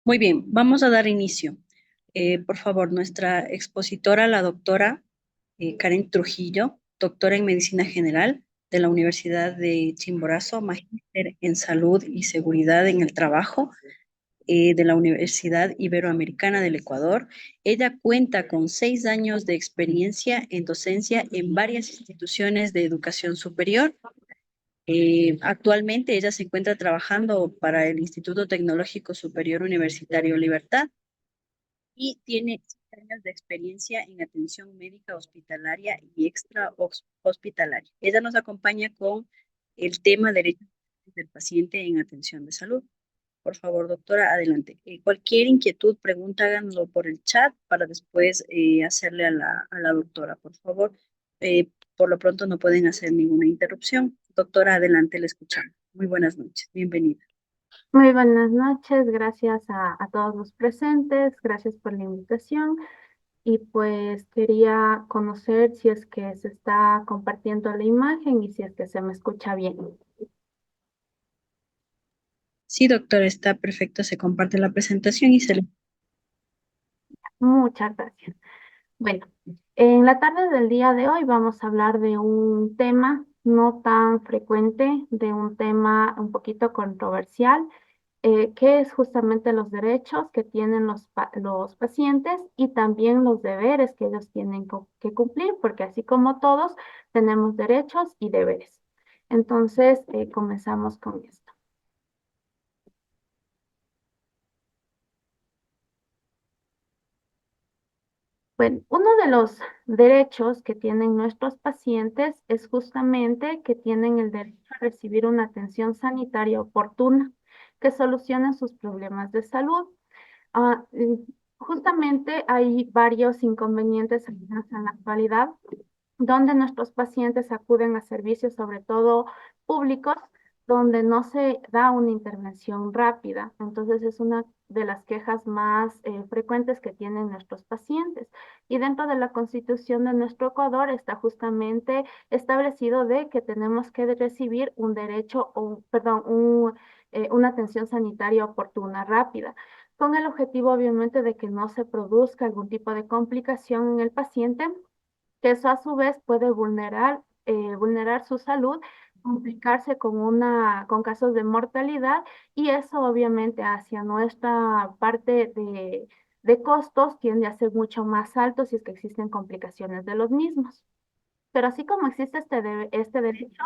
Muy bien, vamos a dar inicio. Por favor, nuestra expositora, la doctora Karen Trujillo, doctora en Medicina General de la Universidad de Chimborazo, magíster en Salud y Seguridad en el Trabajo de la Universidad Iberoamericana del Ecuador. Ella cuenta con 6 años de experiencia en docencia en varias instituciones de educación superior. Actualmente ella se encuentra trabajando para el Instituto Tecnológico Superior Universitario Libertad y tiene 6 años de experiencia en atención médica hospitalaria y extra hospitalaria. Ella nos acompaña con el tema derechos del paciente en atención de salud. Por favor, doctora, adelante. Cualquier inquietud, pregunta, háganlo por el chat para después hacerle a la doctora, por favor. Por lo pronto no pueden hacer ninguna interrupción. Doctora, adelante, le escuchamos. Muy buenas noches, bienvenida. Muy buenas noches, gracias a todos los presentes, gracias por la invitación y pues quería conocer si es que se está compartiendo la imagen y si es que se me escucha bien. Sí, doctora, está perfecto. Se comparte la presentación y se le... Muchas gracias. Bueno, en la tarde del día de hoy vamos a hablar de un tema no tan frecuente, de un tema un poquito controversial, que es justamente los derechos que tienen los pacientes y también los deberes que ellos tienen que cumplir, porque así como todos, tenemos derechos y deberes. Entonces, comenzamos con esto. Bueno, uno de los derechos que tienen nuestros pacientes es justamente que tienen el derecho a recibir una atención sanitaria oportuna que solucione sus problemas de salud. Ah, Justamente hay varios inconvenientes en la actualidad donde nuestros pacientes acuden a servicios, sobre todo públicos, donde no se da una intervención rápida. Entonces es una de las quejas más frecuentes que tienen nuestros pacientes. Y dentro de la Constitución de nuestro Ecuador está justamente establecido de que tenemos que recibir un derecho, o, perdón, una atención sanitaria oportuna, rápida, con el objetivo obviamente de que no se produzca algún tipo de complicación en el paciente, que eso a su vez puede vulnerar su salud, complicarse con casos de mortalidad, y eso obviamente hacia nuestra parte de costos tiende a ser mucho más alto si es que existen complicaciones de los mismos. Pero así como existe este derecho,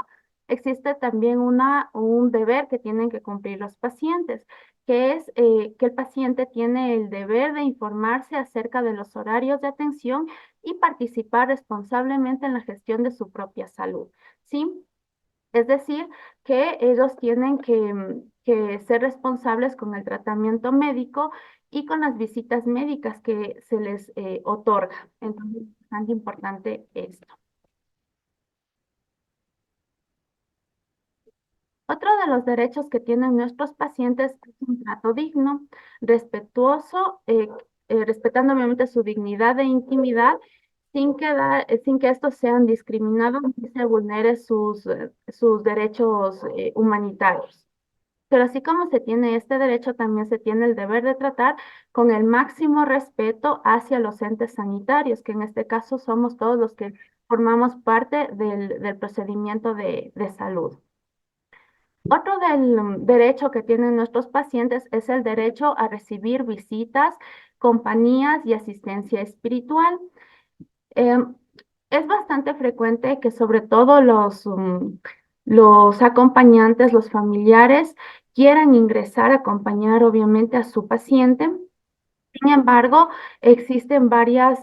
existe también un deber que tienen que cumplir los pacientes, que es que el paciente tiene el deber de informarse acerca de los horarios de atención y participar responsablemente en la gestión de su propia salud, ¿sí? Es decir, que ellos tienen que ser responsables con el tratamiento médico y con las visitas médicas que se les otorga. Entonces, es bastante importante esto. Otro de los derechos que tienen nuestros pacientes es un trato digno, respetuoso, respetando obviamente su dignidad e intimidad, sin que estos sean discriminados ni se vulnere sus derechos humanitarios. Pero así como se tiene este derecho, también se tiene el deber de tratar con el máximo respeto hacia los entes sanitarios, que en este caso somos todos los que formamos parte del procedimiento de salud. Otro del derecho que tienen nuestros pacientes es el derecho a recibir visitas, compañías y asistencia espiritual. Em, es bastante frecuente que sobre todo los acompañantes, los familiares, quieran ingresar, acompañar obviamente a su paciente. Sin embargo, existen varias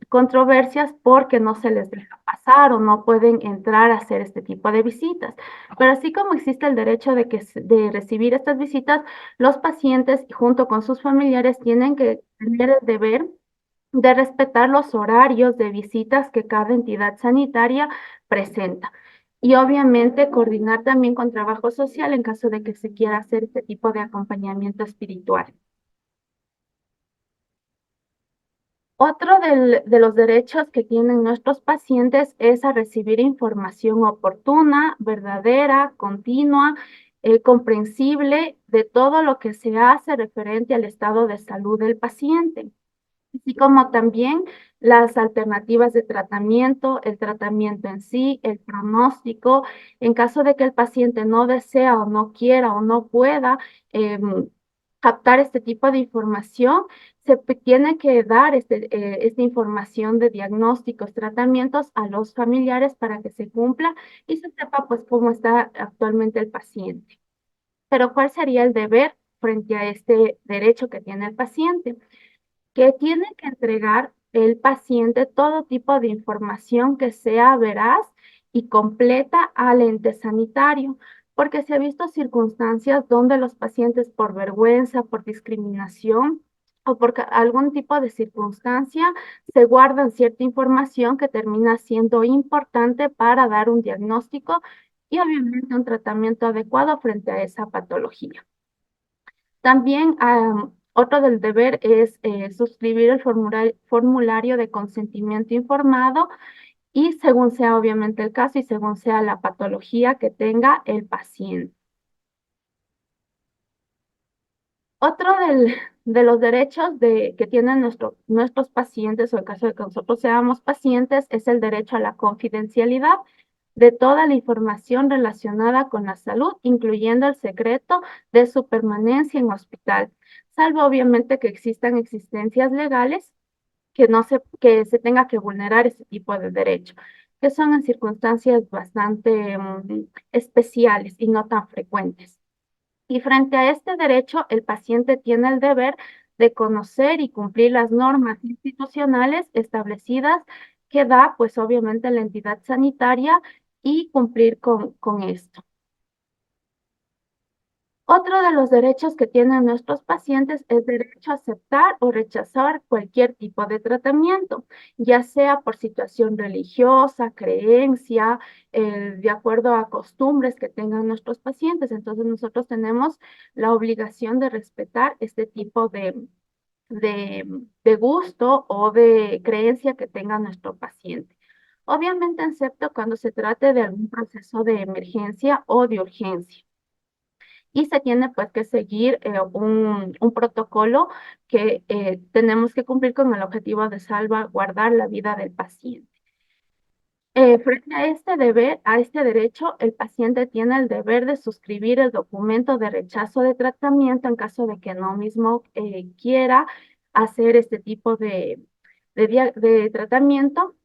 controversias porque no se les deja pasar o no pueden entrar a hacer este tipo de visitas. Pero así como existe el derecho de recibir estas visitas, los pacientes junto con sus familiares tienen que tener el deber de respetar los horarios de visitas que cada entidad sanitaria presenta. Y obviamente coordinar también con trabajo social en caso de que se quiera hacer este tipo de acompañamiento espiritual. Otro de los derechos que tienen nuestros pacientes es a recibir información oportuna, verdadera, continua, comprensible de todo lo que se hace referente al estado de salud del paciente, así como también las alternativas de tratamiento, el tratamiento en sí, el pronóstico. En caso de que el paciente no desea o no quiera o no pueda captar este tipo de información, tiene que dar esta información de diagnósticos, tratamientos a los familiares para que se cumpla y se sepa pues cómo está actualmente el paciente. Pero ¿cuál sería el deber frente a este derecho que tiene el paciente? Que tiene que entregar el paciente todo tipo de información que sea veraz y completa al ente sanitario, porque se ha visto circunstancias donde los pacientes por vergüenza, por discriminación o por algún tipo de circunstancia se guardan cierta información que termina siendo importante para dar un diagnóstico y obviamente un tratamiento adecuado frente a esa patología. También otro del deber es suscribir el formulario de consentimiento informado y según sea obviamente el caso y según sea la patología que tenga el paciente. Otro de los derechos que tienen nuestros pacientes, o en caso de que nosotros seamos pacientes, es el derecho a la confidencialidad de toda la información relacionada con la salud, incluyendo el secreto de su permanencia en hospital, salvo obviamente que existan existencias legales que se tenga que vulnerar ese tipo de derecho, que son en circunstancias bastante especiales y no tan frecuentes. Y frente a este derecho, el paciente tiene el deber de conocer y cumplir las normas institucionales establecidas que da, pues obviamente, la entidad sanitaria y cumplir con esto. Otro de los derechos que tienen nuestros pacientes es derecho a aceptar o rechazar cualquier tipo de tratamiento, ya sea por situación religiosa, creencia, de acuerdo a costumbres que tengan nuestros pacientes. Entonces nosotros tenemos la obligación de respetar este tipo de, de gusto o de creencia que tenga nuestro paciente. Obviamente, excepto cuando se trate de algún proceso de emergencia o de urgencia y se tiene pues que seguir un protocolo que tenemos que cumplir con el objetivo de salvaguardar la vida del paciente. Frente a este deber, a este derecho, el paciente tiene el deber de suscribir el documento de rechazo de tratamiento en caso de que no mismo quiera hacer este tipo de tratamiento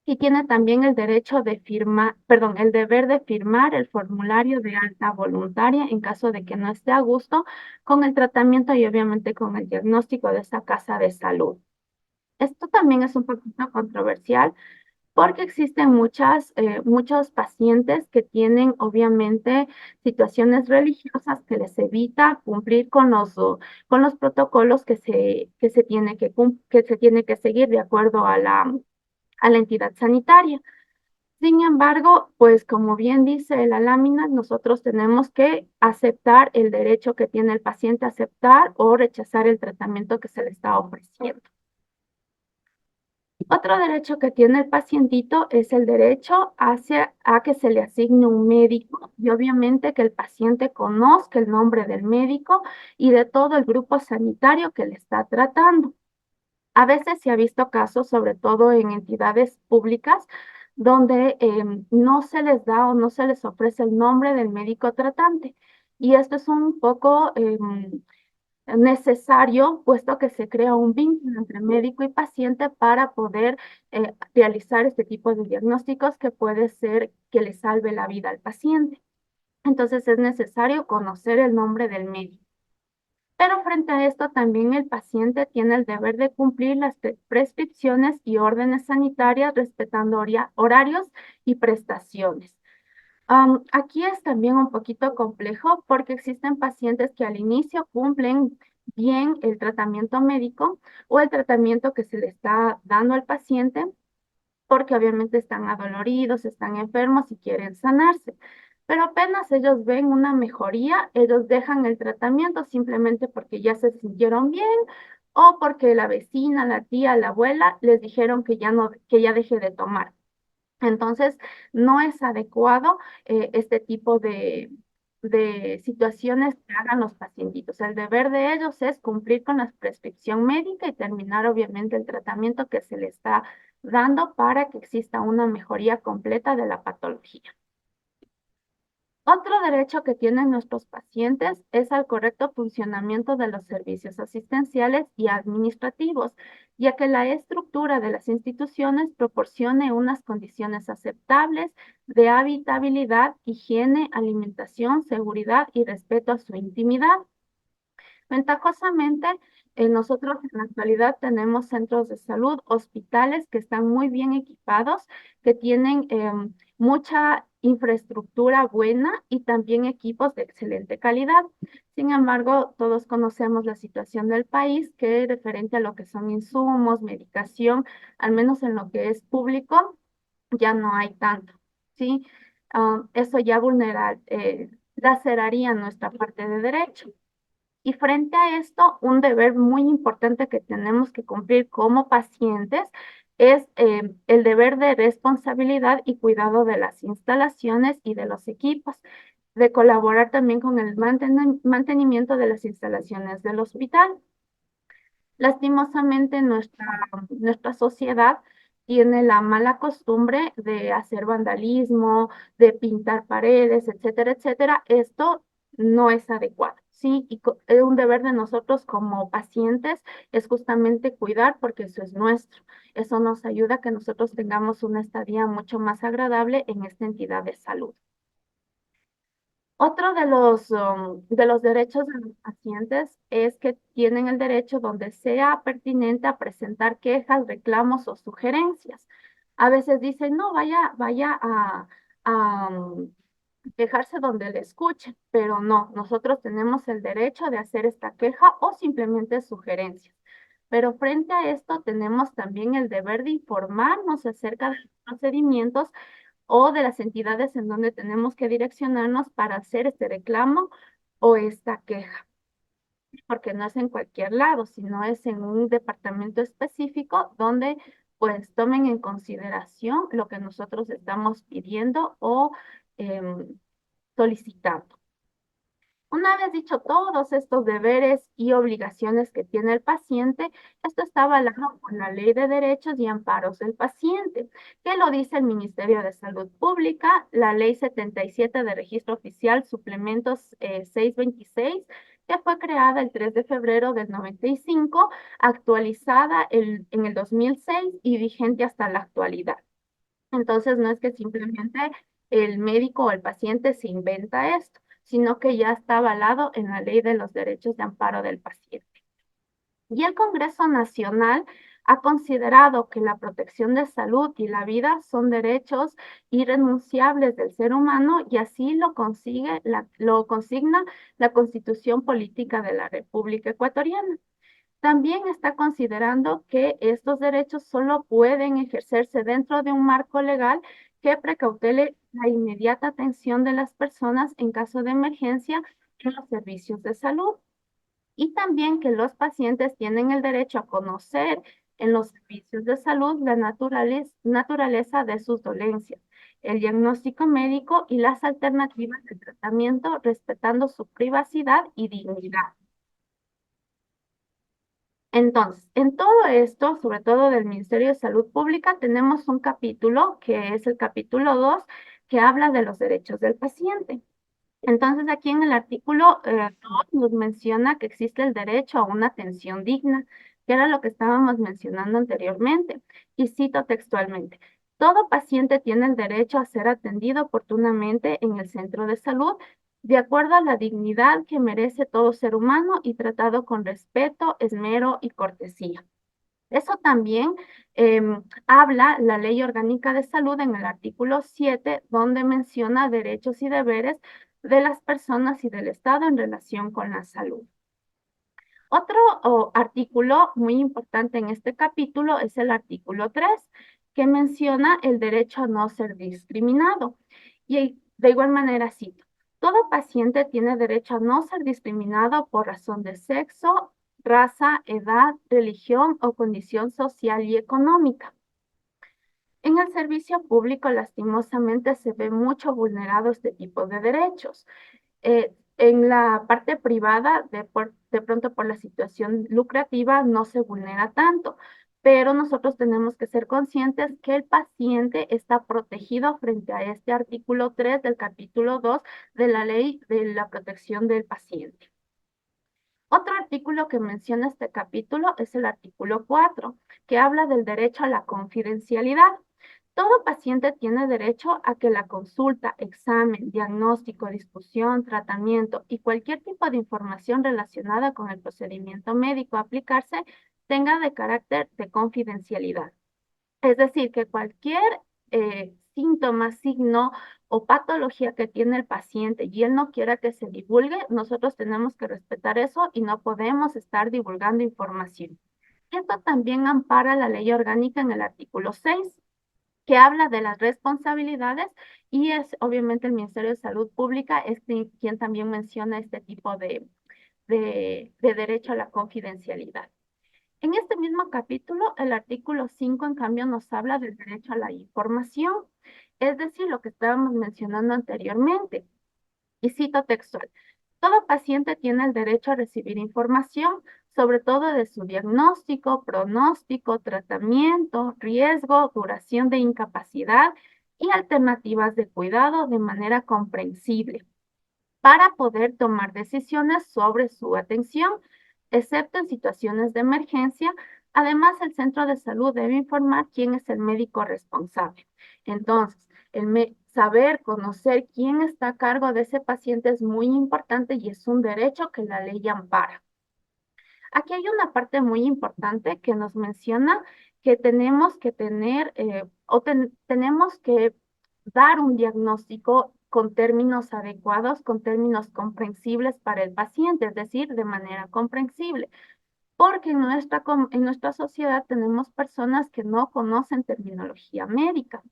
y tiene también el derecho de firmar, perdón, el deber de firmar el formulario de alta voluntaria en caso de que no esté a gusto con el tratamiento y obviamente con el diagnóstico de esa casa de salud. Esto también es un poquito controversial porque existen muchos pacientes que tienen obviamente situaciones religiosas que les evita cumplir con los protocolos que se tiene que se tiene que seguir de acuerdo a la entidad sanitaria. Sin embargo, pues como bien dice la lámina, nosotros tenemos que aceptar el derecho que tiene el paciente a aceptar o rechazar el tratamiento que se le está ofreciendo. Otro derecho que tiene el pacientito es el derecho a que se le asigne un médico y obviamente que el paciente conozca el nombre del médico y de todo el grupo sanitario que le está tratando. A veces se ha visto casos, sobre todo en entidades públicas, donde no se les da o no se les ofrece el nombre del médico tratante. Y esto es un poco necesario, puesto que se crea un vínculo entre médico y paciente para poder realizar este tipo de diagnósticos que puede ser que le salve la vida al paciente. Entonces es necesario conocer el nombre del médico. Pero frente a esto, también el paciente tiene el deber de cumplir las prescripciones y órdenes sanitarias respetando horarios y prestaciones. Aquí es también un poquito complejo porque existen pacientes que al inicio cumplen bien el tratamiento médico o el tratamiento que se le está dando al paciente porque obviamente están adoloridos, están enfermos y quieren sanarse. Pero apenas ellos ven una mejoría, ellos dejan el tratamiento simplemente porque ya se sintieron bien o porque la vecina, la tía, la abuela les dijeron que ya no, que ya deje de tomar. Entonces, no es adecuado este tipo de situaciones que hagan los pacientitos. El deber de ellos es cumplir con la prescripción médica y terminar obviamente el tratamiento que se le está dando para que exista una mejoría completa de la patología. Otro derecho que tienen nuestros pacientes es al correcto funcionamiento de los servicios asistenciales y administrativos, ya que la estructura de las instituciones proporcione unas condiciones aceptables de habitabilidad, higiene, alimentación, seguridad y respeto a su intimidad. Ventajosamente, nosotros en la actualidad tenemos centros de salud, hospitales que están muy bien equipados, que tienen mucha infraestructura buena y también equipos de excelente calidad. Sin embargo, todos conocemos la situación del país que referente a lo que son insumos, medicación, al menos en lo que es público, ya no hay tanto, ¿sí? Eso ya laceraría nuestra parte de derecho. Y frente a esto, un deber muy importante que tenemos que cumplir como pacientes es el deber de responsabilidad y cuidado de las instalaciones y de los equipos, de colaborar también con el mantenimiento de las instalaciones del hospital. Lastimosamente, nuestra sociedad tiene la mala costumbre de hacer vandalismo, de pintar paredes, etcétera, etcétera. Esto no es adecuado, ¿sí? Y es un deber de nosotros como pacientes es justamente cuidar porque eso es nuestro. Eso nos ayuda a que nosotros tengamos una estadía mucho más agradable en esta entidad de salud. Otro de los derechos de los pacientes es que tienen el derecho donde sea pertinente a presentar quejas, reclamos o sugerencias. A veces dicen, no, vaya a quejarse donde le escuchen, pero no, nosotros tenemos el derecho de hacer esta queja o simplemente sugerencias. Pero frente a esto tenemos también el deber de informarnos acerca de los procedimientos o de las entidades en donde tenemos que direccionarnos para hacer este reclamo o esta queja, porque no es en cualquier lado, sino es en un departamento específico donde pues tomen en consideración lo que nosotros estamos pidiendo o solicitando. Una vez dicho todos estos deberes y obligaciones que tiene el paciente, esto está avalado por la Ley de Derechos y Amparos del Paciente, que lo dice el Ministerio de Salud Pública, la Ley 77 de Registro Oficial, suplementos 626, que fue creada el 3 de febrero del 95, actualizada en el 2006 y vigente hasta la actualidad. Entonces, no es que simplemente el médico o el paciente se inventa esto, sino que ya está avalado en la Ley de los Derechos de Amparo del Paciente. Y el Congreso Nacional ha considerado que la protección de salud y la vida son derechos irrenunciables del ser humano y así lo consigna la Constitución Política de la República Ecuatoriana. También está considerando que estos derechos solo pueden ejercerse dentro de un marco legal que precautele la inmediata atención de las personas en caso de emergencia en los servicios de salud y también que los pacientes tienen el derecho a conocer en los servicios de salud la naturaleza de sus dolencias, el diagnóstico médico y las alternativas de tratamiento respetando su privacidad y dignidad. Entonces, en todo esto, sobre todo del Ministerio de Salud Pública, tenemos un capítulo, que es el capítulo 2, que habla de los derechos del paciente. Entonces, aquí en el artículo 2 nos menciona que existe el derecho a una atención digna, que era lo que estábamos mencionando anteriormente. Y cito textualmente, todo paciente tiene el derecho a ser atendido oportunamente en el centro de salud de acuerdo a la dignidad que merece todo ser humano y tratado con respeto, esmero y cortesía. Eso también habla la Ley Orgánica de Salud en el artículo 7, donde menciona derechos y deberes de las personas y del Estado en relación con la salud. Otro artículo muy importante en este capítulo es el artículo 3, que menciona el derecho a no ser discriminado. Y de igual manera cito, todo paciente tiene derecho a no ser discriminado por razón de sexo, raza, edad, religión o condición social y económica. En el servicio público, lastimosamente, se ve mucho vulnerado este tipo de derechos. En la parte privada, de pronto por la situación lucrativa, no se vulnera tanto, pero nosotros tenemos que ser conscientes que el paciente está protegido frente a este artículo 3 del capítulo 2 de la Ley de la Protección del Paciente. Otro artículo que menciona este capítulo es el artículo 4, que habla del derecho a la confidencialidad. Todo paciente tiene derecho a que la consulta, examen, diagnóstico, discusión, tratamiento y cualquier tipo de información relacionada con el procedimiento médico a aplicarse tenga de carácter de confidencialidad. Es decir, que cualquier síntoma, signo o patología que tiene el paciente y él no quiera que se divulgue, nosotros tenemos que respetar eso y no podemos estar divulgando información. Esto también ampara la ley orgánica en el artículo 6, que habla de las responsabilidades y es obviamente el Ministerio de Salud Pública quien también menciona este tipo de derecho a la confidencialidad. En este mismo capítulo, el artículo 5, en cambio, nos habla del derecho a la información, es decir, lo que estábamos mencionando anteriormente. Y cito textual: todo paciente tiene el derecho a recibir información, sobre todo de su diagnóstico, pronóstico, tratamiento, riesgo, duración de incapacidad y alternativas de cuidado de manera comprensible, para poder tomar decisiones sobre su atención, excepto en situaciones de emergencia. Además, el centro de salud debe informar quién es el médico responsable. Entonces, saber, conocer quién está a cargo de ese paciente es muy importante y es un derecho que la ley ampara. Aquí hay una parte muy importante que nos menciona que tenemos que tener tenemos que dar un diagnóstico con términos adecuados, con términos comprensibles para el paciente, es decir, de manera comprensible, porque en nuestra sociedad tenemos personas que no conocen terminología médica.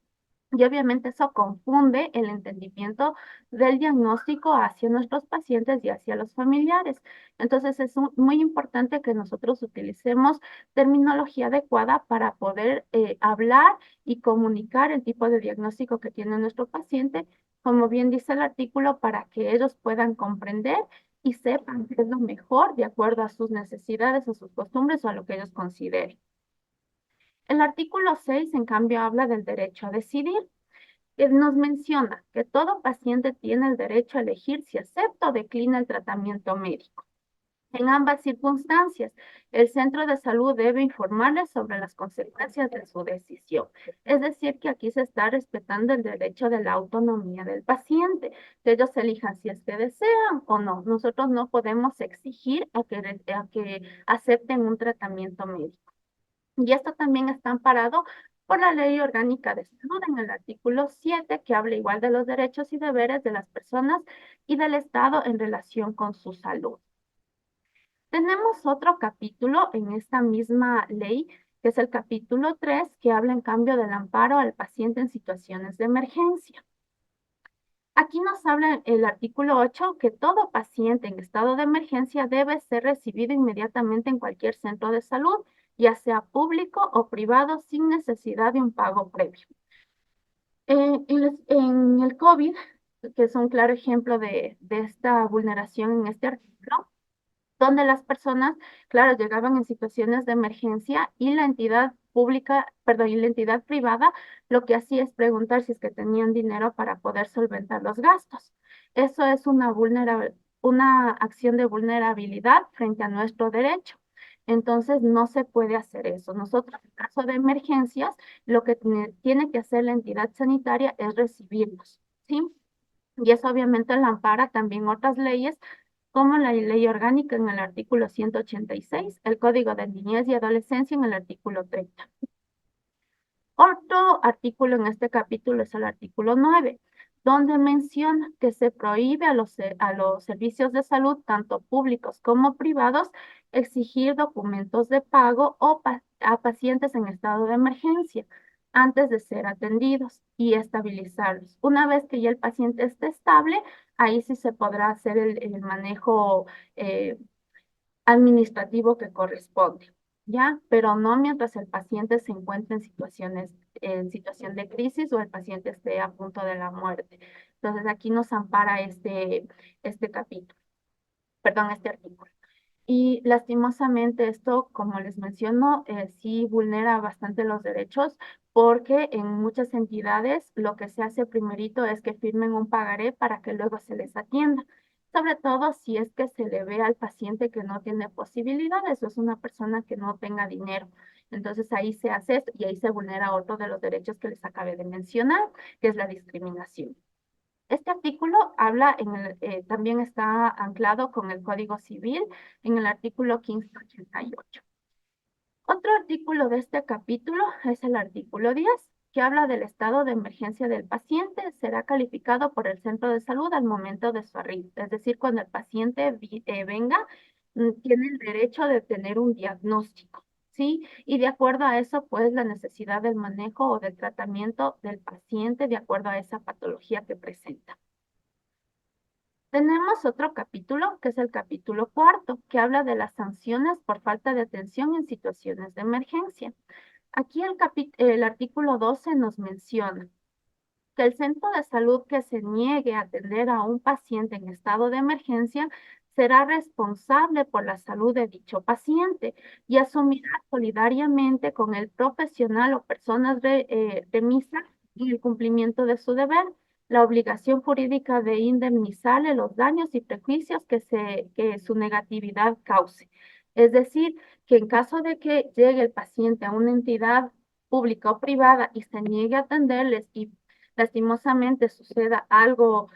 Y obviamente eso confunde el entendimiento del diagnóstico hacia nuestros pacientes y hacia los familiares. Entonces es muy importante que nosotros utilicemos terminología adecuada para poder hablar y comunicar el tipo de diagnóstico que tiene nuestro paciente, como bien dice el artículo, para que ellos puedan comprender y sepan qué es lo mejor de acuerdo a sus necesidades, a sus costumbres o a lo que ellos consideren. El artículo 6, en cambio, habla del derecho a decidir. Nos menciona que todo paciente tiene el derecho a elegir si acepta o declina el tratamiento médico. En ambas circunstancias, el centro de salud debe informarles sobre las consecuencias de su decisión. Es decir, que aquí se está respetando el derecho de la autonomía del paciente, que ellos elijan si es que desean o no. Nosotros no podemos exigir a que acepten un tratamiento médico. Y esto también está amparado por la Ley Orgánica de Salud en el artículo 7, que habla igual de los derechos y deberes de las personas y del Estado en relación con su salud. Tenemos otro capítulo en esta misma ley, que es el capítulo 3, que habla en cambio del amparo al paciente en situaciones de emergencia. Aquí nos habla el artículo 8 que todo paciente en estado de emergencia debe ser recibido inmediatamente en cualquier centro de salud, ya sea público o privado, sin necesidad de un pago previo. En el COVID, que es un claro ejemplo de esta vulneración en este artículo, donde las personas, claro, llegaban en situaciones de emergencia y la entidad pública, perdón, y la entidad privada lo que hacía es preguntar si es que tenían dinero para poder solventar los gastos. Eso es una acción de vulnerabilidad frente a nuestro derecho. Entonces, no se puede hacer eso. Nosotros, en caso de emergencias, lo que tiene que hacer la entidad sanitaria es recibirlos, ¿sí? Y eso obviamente la ampara también otras leyes, como la Ley Orgánica en el artículo 186, el Código de Niñez y Adolescencia en el artículo 30. Otro artículo en este capítulo es el artículo 9, donde menciona que se prohíbe a los servicios de salud, tanto públicos como privados, exigir documentos de pago a pacientes en estado de emergencia antes de ser atendidos y estabilizarlos. Una vez que ya el paciente esté estable, ahí sí se podrá hacer el manejo eh, administrativo que corresponde, ¿ya? Pero no mientras el paciente se encuentre en situación de crisis o el paciente esté a punto de la muerte. Entonces aquí nos ampara este capítulo, perdón, este artículo. Y lastimosamente esto, como les menciono, sí vulnera bastante los derechos porque en muchas entidades lo que se hace primerito es que firmen un pagaré para que luego se les atienda. Sobre todo si es que se le ve al paciente que no tiene posibilidades o es una persona que no tenga dinero. Entonces ahí se hace esto y ahí se vulnera otro de los derechos que les acabé de mencionar, que es la discriminación. Este artículo habla también está anclado con el Código Civil en el artículo 1588. Otro artículo de este capítulo es el artículo 10, que habla del estado de emergencia del paciente. Será calificado por el centro de salud al momento de su arribo. Es decir, cuando el paciente venga, tiene el derecho de tener un diagnóstico. ¿Sí? Y de acuerdo a eso, pues la necesidad del manejo o del tratamiento del paciente de acuerdo a esa patología que presenta. Tenemos otro capítulo, que es el capítulo cuarto, que habla de las sanciones por falta de atención en situaciones de emergencia. Aquí el artículo 12 nos menciona que el centro de salud que se niegue a atender a un paciente en estado de emergencia será responsable por la salud de dicho paciente y asumirá solidariamente con el profesional o personas remisas en el cumplimiento de su deber la obligación jurídica de indemnizarle los daños y prejuicios que su negatividad cause. Es decir, que en caso de que llegue el paciente a una entidad pública o privada y se niegue a atenderles y lastimosamente suceda algo,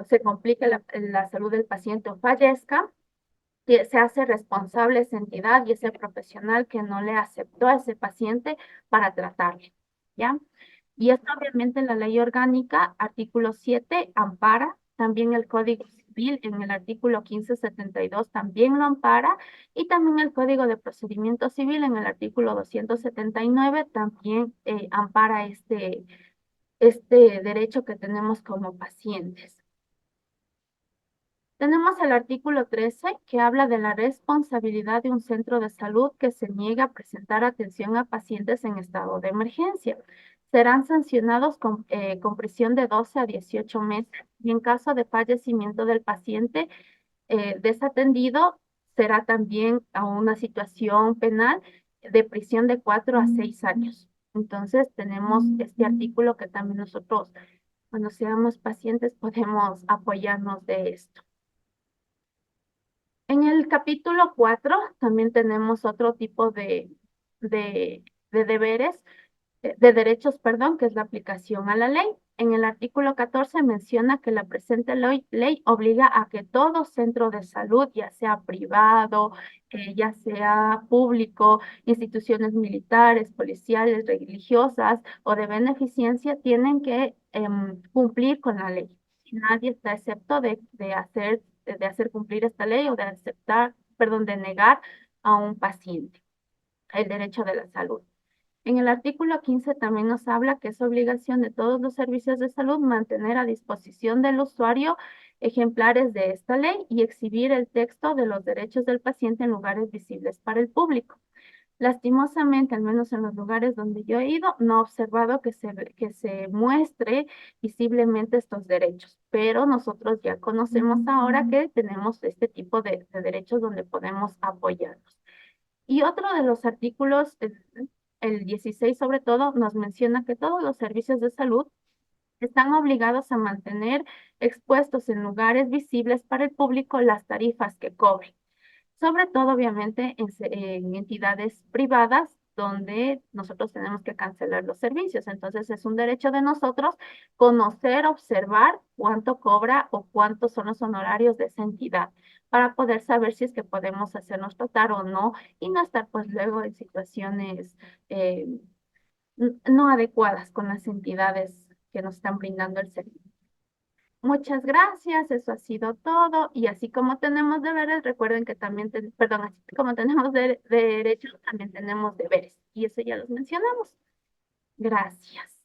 se complique la salud del paciente o fallezca, que se hace responsable esa entidad y ese profesional que no le aceptó a ese paciente para tratarle, ¿ya? Y esto obviamente la ley orgánica, artículo 7, ampara, también el Código Civil en el artículo 1572 también lo ampara, y también el Código de Procedimiento Civil en el artículo 279 también ampara este derecho que tenemos como pacientes. Tenemos el artículo 13 que habla de la responsabilidad de un centro de salud que se niega a presentar atención a pacientes en estado de emergencia. Serán sancionados con prisión de 12 a 18 meses y en caso de fallecimiento del paciente desatendido será también a una situación penal de prisión de 4 a 6 años. Entonces tenemos este artículo que también nosotros, cuando seamos pacientes, podemos apoyarnos de esto. En el capítulo 4 también tenemos otro tipo de deberes, de derechos, perdón, que es la aplicación a la ley. En el artículo 14 menciona que la presente ley obliga a que todo centro de salud, ya sea privado, ya sea público, instituciones militares, policiales, religiosas o de beneficencia, tienen que cumplir con la ley. Nadie está excepto de hacer cumplir esta ley o de aceptar, perdón, de negar a un paciente el derecho de la salud. En el artículo 15 también nos habla que es obligación de todos los servicios de salud mantener a disposición del usuario ejemplares de esta ley y exhibir el texto de los derechos del paciente en lugares visibles para el público. Lastimosamente, al menos en los lugares donde yo he ido, no he observado que se muestre visiblemente estos derechos, pero nosotros ya conocemos ahora que tenemos este tipo de derechos donde podemos apoyarnos. Y otro de los artículos, el 16 sobre todo, nos menciona que todos los servicios de salud están obligados a mantener expuestos en lugares visibles para el público las tarifas que cobren. Sobre todo, obviamente, en entidades privadas donde nosotros tenemos que cancelar los servicios. Entonces, es un derecho de nosotros conocer, observar cuánto cobra o cuántos son los honorarios de esa entidad para poder saber si es que podemos hacernos tratar o no y no estar pues luego en situaciones eh, no adecuadas con las entidades que nos están brindando el servicio. Muchas gracias, eso ha sido todo. Y así como tenemos deberes, recuerden que también, perdón, así como tenemos derechos, también tenemos deberes. Y eso ya los mencionamos. Gracias.